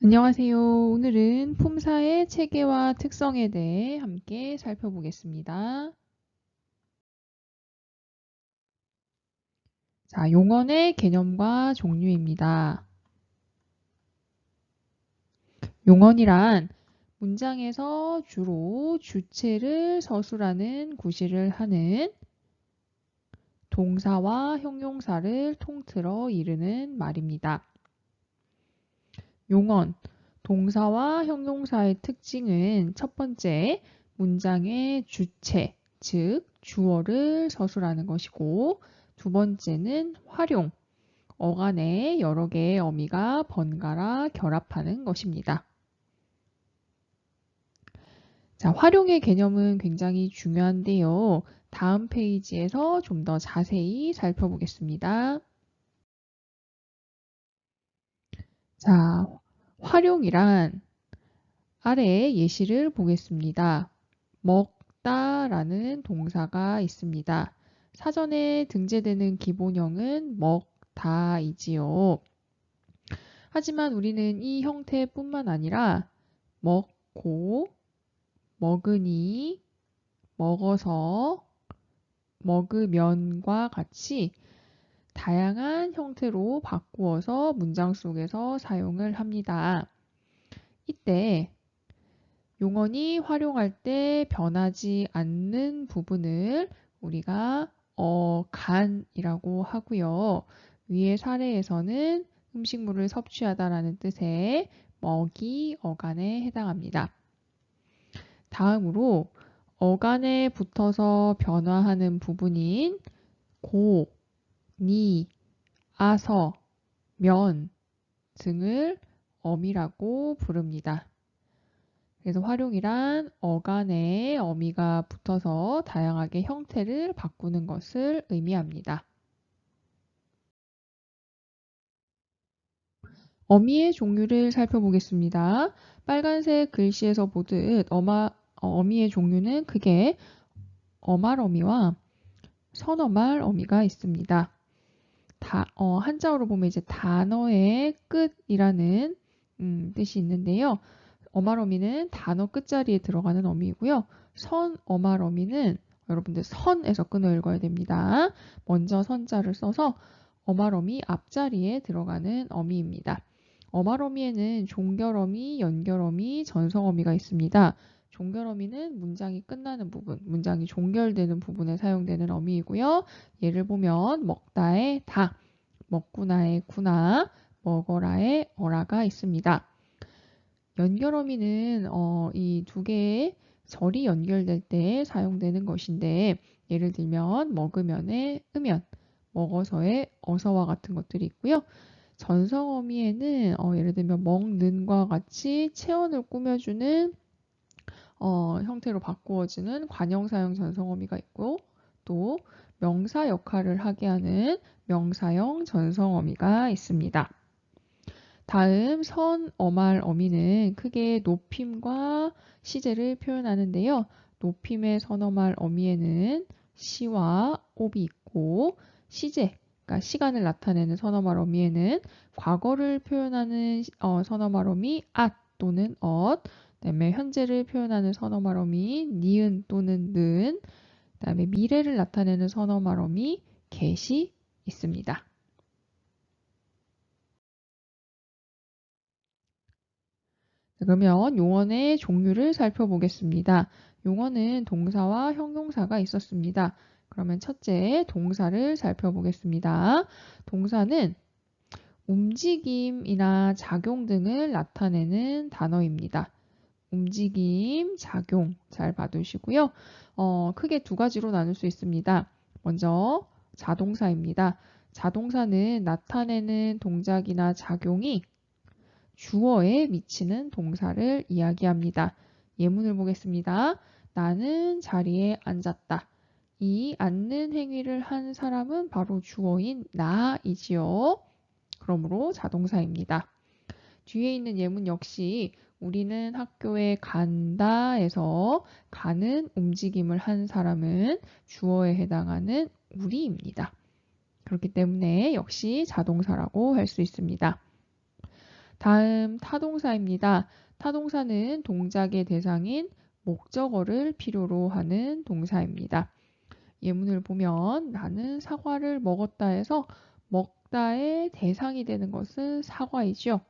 안녕하세요. 오늘은 품사의 체계와 특성에 대해 함께 살펴보겠습니다. 자, 용언의 개념과 종류입니다. 용언이란 문장에서 주로 주체를 서술하는 구실을 하는 동사와 형용사를 통틀어 이르는 말입니다. 용언, 동사와 형용사의 특징은 첫 번째, 문장의 주체, 즉 주어를 서술하는 것이고, 두 번째는 활용, 어간에 여러 개의 어미가 번갈아 결합하는 것입니다. 자, 활용의 개념은 굉장히 중요한데요. 다음 페이지에서 좀 더 자세히 살펴보겠습니다. 자, 활용이란 아래 예시를 보겠습니다. 먹다라는 동사가 있습니다. 사전에 등재되는 기본형은 먹다이지요. 하지만 우리는 이 형태뿐만 아니라 먹고, 먹으니, 먹어서, 먹으면과 같이 다양한 형태로 바꾸어서 문장 속에서 사용을 합니다. 이때 용언이 활용할 때 변하지 않는 부분을 우리가 어간이라고 하고요. 위의 사례에서는 음식물을 섭취하다라는 뜻의 먹이 어간에 해당합니다. 다음으로 어간에 붙어서 변화하는 부분인 고, 니, 아서, 면 등을 어미라고 부릅니다. 그래서 활용이란 어간에 어미가 붙어서 다양하게 형태를 바꾸는 것을 의미합니다. 어미의 종류를 살펴보겠습니다. 빨간색 글씨에서 보듯 어미의 종류는 크게 어말어미와 선어말 어미가 있습니다. 한자어로 보면 이제 단어의 끝이라는 뜻이 있는데요. 어말어미는 단어 끝자리에 들어가는 어미이고요. 선어말어미는 여러분들 선에서 끊어 읽어야 됩니다. 먼저 선자를 써서 어말어미 앞자리에 들어가는 어미입니다. 어말어미에는 종결어미, 연결어미, 전성어미가 있습니다. 종결어미는 문장이 끝나는 부분, 문장이 종결되는 부분에 사용되는 어미이고요. 예를 보면 먹다의 다, 먹구나의 구나, 먹어라의 어라가 있습니다. 연결어미는 이 두 개의 절이 연결될 때 사용되는 것인데 예를 들면 먹으면의 으면, 먹어서의 어서와 같은 것들이 있고요. 전성어미에는 예를 들면 먹는과 같이 체언을 꾸며주는 형태로 바꾸어지는 관형사형 전성어미가 있고 또 명사 역할을 하게 하는 명사형 전성어미가 있습니다. 다음 선어말 어미는 크게 높임과 시제를 표현하는데요. 높임의 선어말 어미에는 시와 옵이 있고 시제, 그러니까 시간을 나타내는 선어말 어미에는 과거를 표현하는 선어말 어미 at 또는 엇, 그다음에 현재를 표현하는 선어말 어미 니은 또는 는, 그다음에 미래를 나타내는 선어말 어미 get이 있습니다. 그러면 용언의 종류를 살펴보겠습니다. 용언은 동사와 형용사가 있었습니다. 그러면 첫째 동사를 살펴보겠습니다. 동사는 움직임이나 작용 등을 나타내는 단어입니다. 움직임, 작용 잘 봐두시고요. 크게 두 가지로 나눌 수 있습니다. 먼저 자동사입니다. 자동사는 나타내는 동작이나 작용이 주어에 미치는 동사를 이야기합니다. 예문을 보겠습니다. 나는 자리에 앉았다. 이 앉는 행위를 한 사람은 바로 주어인 나이지요. 그러므로 자동사입니다. 뒤에 있는 예문 역시 우리는 학교에 간다에서 가는 움직임을 한 사람은 주어에 해당하는 우리입니다. 그렇기 때문에 역시 자동사라고 할 수 있습니다. 다음 타동사입니다. 타동사는 동작의 대상인 목적어를 필요로 하는 동사입니다. 예문을 보면 나는 사과를 먹었다 해서 먹다의 대상이 되는 것은 사과이죠.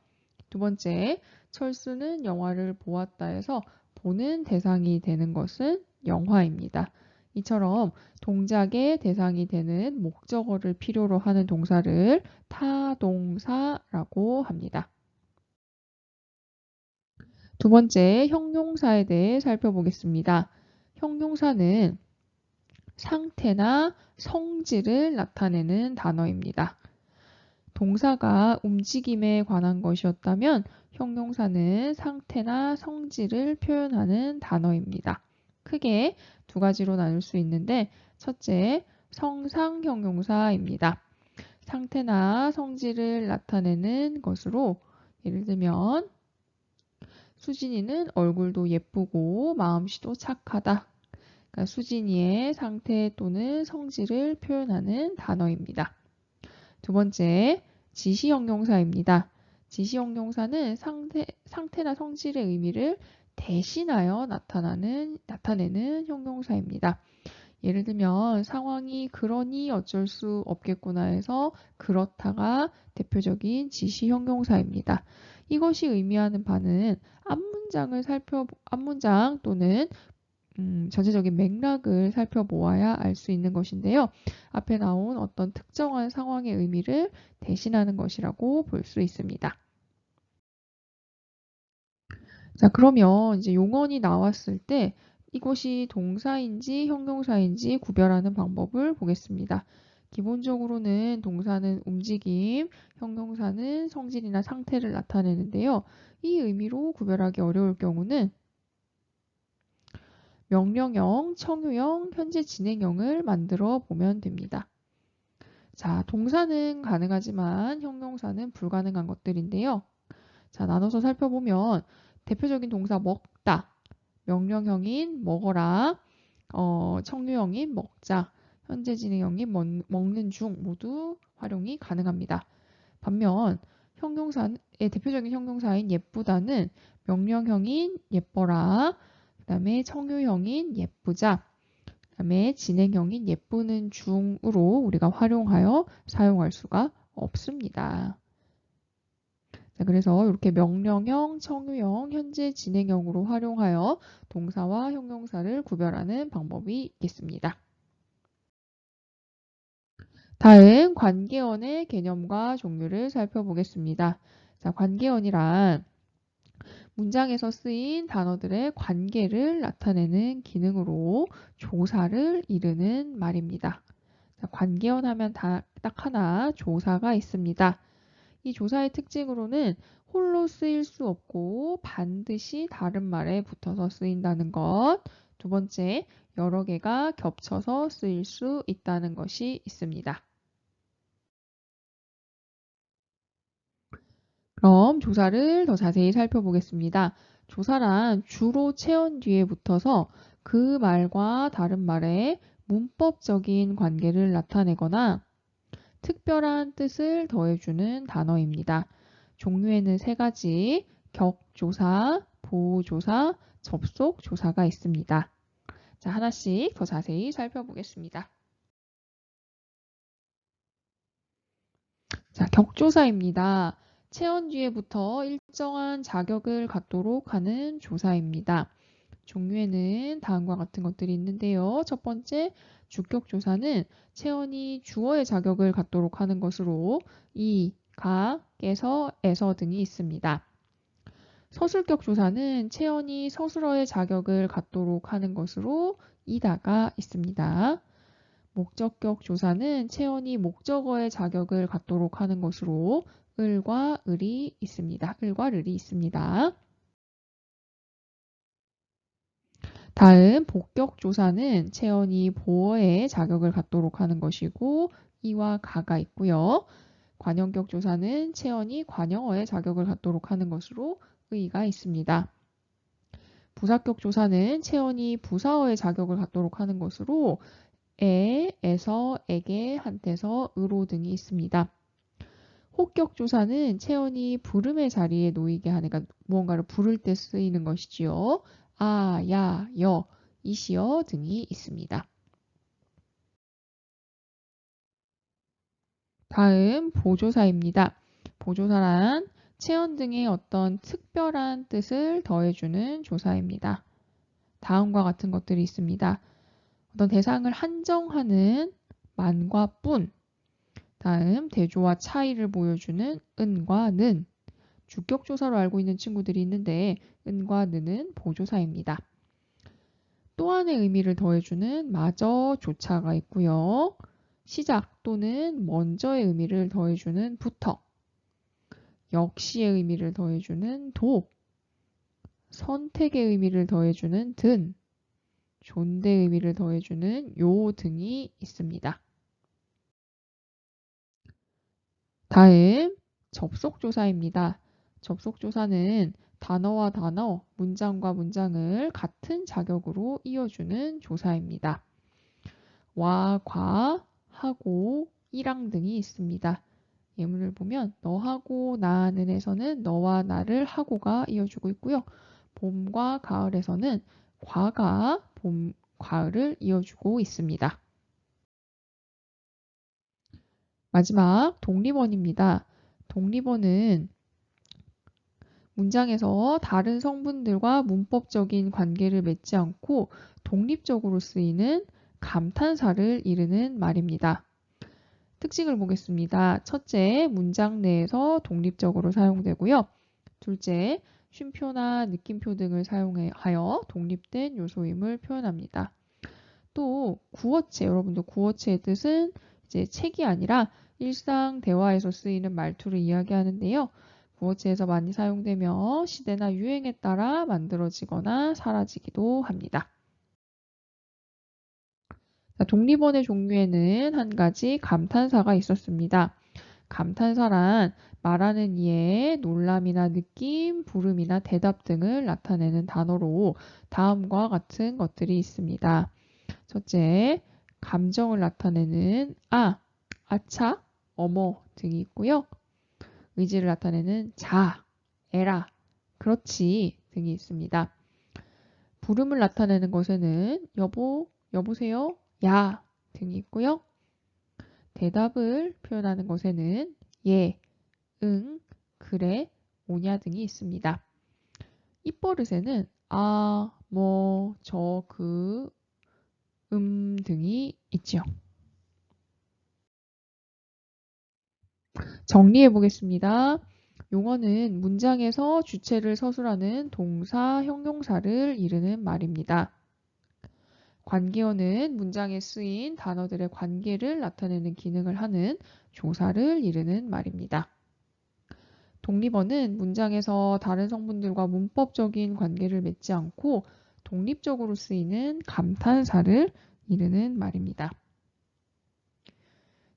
두 번째, 철수는 영화를 보았다 해서 보는 대상이 되는 것은 영화입니다. 이처럼 동작의 대상이 되는 목적어를 필요로 하는 동사를 타동사라고 합니다. 두 번째, 형용사에 대해 살펴보겠습니다. 형용사는 상태나 성질을 나타내는 단어입니다. 동사가 움직임에 관한 것이었다면 형용사는 상태나 성질을 표현하는 단어입니다. 크게 두 가지로 나눌 수 있는데 첫째, 성상 형용사입니다. 상태나 성질을 나타내는 것으로 예를 들면 수진이는 얼굴도 예쁘고 마음씨도 착하다. 그러니까 수진이의 상태 또는 성질을 표현하는 단어입니다. 두 번째, 지시형용사입니다. 지시형용사는 상태나 성질의 의미를 대신하여 나타내는 형용사입니다. 예를 들면 상황이 그러니 어쩔 수 없겠구나 해서 그렇다가 대표적인 지시형용사입니다. 이것이 의미하는 바는 앞문장 또는 전체적인 맥락을 살펴보아야 알 수 있는 것인데요. 앞에 나온 어떤 특정한 상황의 의미를 대신하는 것이라고 볼 수 있습니다. 자, 그러면 이제 용언이 나왔을 때 이것이 동사인지 형용사인지 구별하는 방법을 보겠습니다. 기본적으로는 동사는 움직임, 형용사는 성질이나 상태를 나타내는데요. 이 의미로 구별하기 어려울 경우는 명령형, 청유형, 현재 진행형을 만들어 보면 됩니다. 자, 동사는 가능하지만 형용사는 불가능한 것들인데요. 자, 나눠서 살펴보면 대표적인 동사 먹다, 명령형인 먹어라, 청유형인 먹자, 현재 진행형인 먹는 중 모두 활용이 가능합니다. 반면 형용사의 대표적인 형용사인 예쁘다는 명령형인 예뻐라, 그 다음에 청유형인 예쁘자, 그 다음에 진행형인 예쁘는 중으로 우리가 활용하여 사용할 수가 없습니다. 자, 그래서 이렇게 명령형, 청유형, 현재 진행형으로 활용하여 동사와 형용사를 구별하는 방법이 있겠습니다. 다음 관계어의 개념과 종류를 살펴보겠습니다. 자, 관계어이란 문장에서 쓰인 단어들의 관계를 나타내는 기능으로 조사를 이루는 말입니다. 자, 관계어 하면 딱 하나 조사가 있습니다. 이 조사의 특징으로는 홀로 쓰일 수 없고 반드시 다른 말에 붙어서 쓰인다는 것. 두 번째, 여러 개가 겹쳐서 쓰일 수 있다는 것이 있습니다. 그럼 조사를 더 자세히 살펴보겠습니다. 조사란 주로 체언 뒤에 붙어서 그 말과 다른 말의 문법적인 관계를 나타내거나 특별한 뜻을 더해주는 단어입니다. 종류에는 세 가지, 격조사, 보조사, 접속조사가 있습니다. 자, 하나씩 더 자세히 살펴보겠습니다. 자, 격조사입니다. 체언 뒤에부터 일정한 자격을 갖도록 하는 조사입니다. 종류에는 다음과 같은 것들이 있는데요. 첫 번째, 주격조사는 체언이 주어의 자격을 갖도록 하는 것으로 이, 가, 깨서, 에서 등이 있습니다. 서술격 조사는 체언이 서술어의 자격을 갖도록 하는 것으로 이다가 있습니다. 목적격 조사는 체언이 목적어의 자격을 갖도록 하는 것으로 을과 을이 있습니다. 을과 르이 있습니다. 다음 복격 조사는 체언이 보어의 자격을 갖도록 하는 것이고 이와 가가 있고요. 관형격 조사는 체언이 관형어의 자격을 갖도록 하는 것으로 의가 있습니다. 부사격 조사는 체언이 부사어의 자격을 갖도록 하는 것으로 에, 에서, 에게, 한테서, 으로 등이 있습니다. 호격조사는 체언이 부름의 자리에 놓이게 하는, 그러니까 무언가를 부를 때 쓰이는 것이지요. 아, 야, 여, 이시여 등이 있습니다. 다음 보조사입니다. 보조사란 체언 등의 어떤 특별한 뜻을 더해주는 조사입니다. 다음과 같은 것들이 있습니다. 어떤 대상을 한정하는 만과 뿐, 다음 대조와 차이를 보여주는 은과 는, 주격조사로 알고 있는 친구들이 있는데 은과 는은 보조사입니다. 또 하나의 의미를 더해주는 마저 조차가 있고요. 시작 또는 먼저의 의미를 더해주는 부터, 역시의 의미를 더해주는 도, 선택의 의미를 더해주는 든, 존대의 의미를 더해주는 요 등이 있습니다. 다음 접속조사입니다. 접속조사는 단어와 단어, 문장과 문장을 같은 자격으로 이어주는 조사입니다. 와, 과, 하고, 이랑 등이 있습니다. 예문을 보면 너하고 나는에서는 너와 나를 하고가 이어주고 있고요. 봄과 가을에서는 과가 봄, 가을을 이어주고 있습니다. 마지막 독립어입니다. 독립어는 문장에서 다른 성분들과 문법적인 관계를 맺지 않고 독립적으로 쓰이는 감탄사를 이르는 말입니다. 특징을 보겠습니다. 첫째, 문장 내에서 독립적으로 사용되고요. 둘째, 쉼표나 느낌표 등을 사용하여 독립된 요소임을 표현합니다. 또 구어체, 여러분도 구어체의 뜻은 이제 책이 아니라 일상 대화에서 쓰이는 말투를 이야기하는데요. 구어체에서 많이 사용되며 시대나 유행에 따라 만들어지거나 사라지기도 합니다. 독립어의 종류에는 한 가지 감탄사가 있었습니다. 감탄사란 말하는 이의 놀람이나 느낌, 부름이나 대답 등을 나타내는 단어로 다음과 같은 것들이 있습니다. 첫째, 감정을 나타내는 아, 아차, 어머 등이 있고요. 의지를 나타내는 자, 에라, 그렇지 등이 있습니다. 부름을 나타내는 것에는 여보, 여보세요, 야 등이 있고요. 대답을 표현하는 것에는 예, 응, 그래, 오냐 등이 있습니다. 입버릇에는 아, 뭐, 저, 그, 등이 있죠. 정리해 보겠습니다. 용어는 문장에서 주체를 서술하는 동사, 형용사를 이르는 말입니다. 관계어는 문장에 쓰인 단어들의 관계를 나타내는 기능을 하는 조사를 이르는 말입니다. 독립어는 문장에서 다른 성분들과 문법적인 관계를 맺지 않고 독립적으로 쓰이는 감탄사를 이르는 말입니다.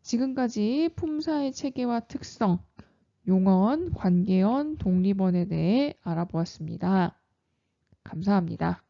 지금까지 품사의 체계와 특성, 용언, 관계언, 독립언에 대해 알아보았습니다. 감사합니다.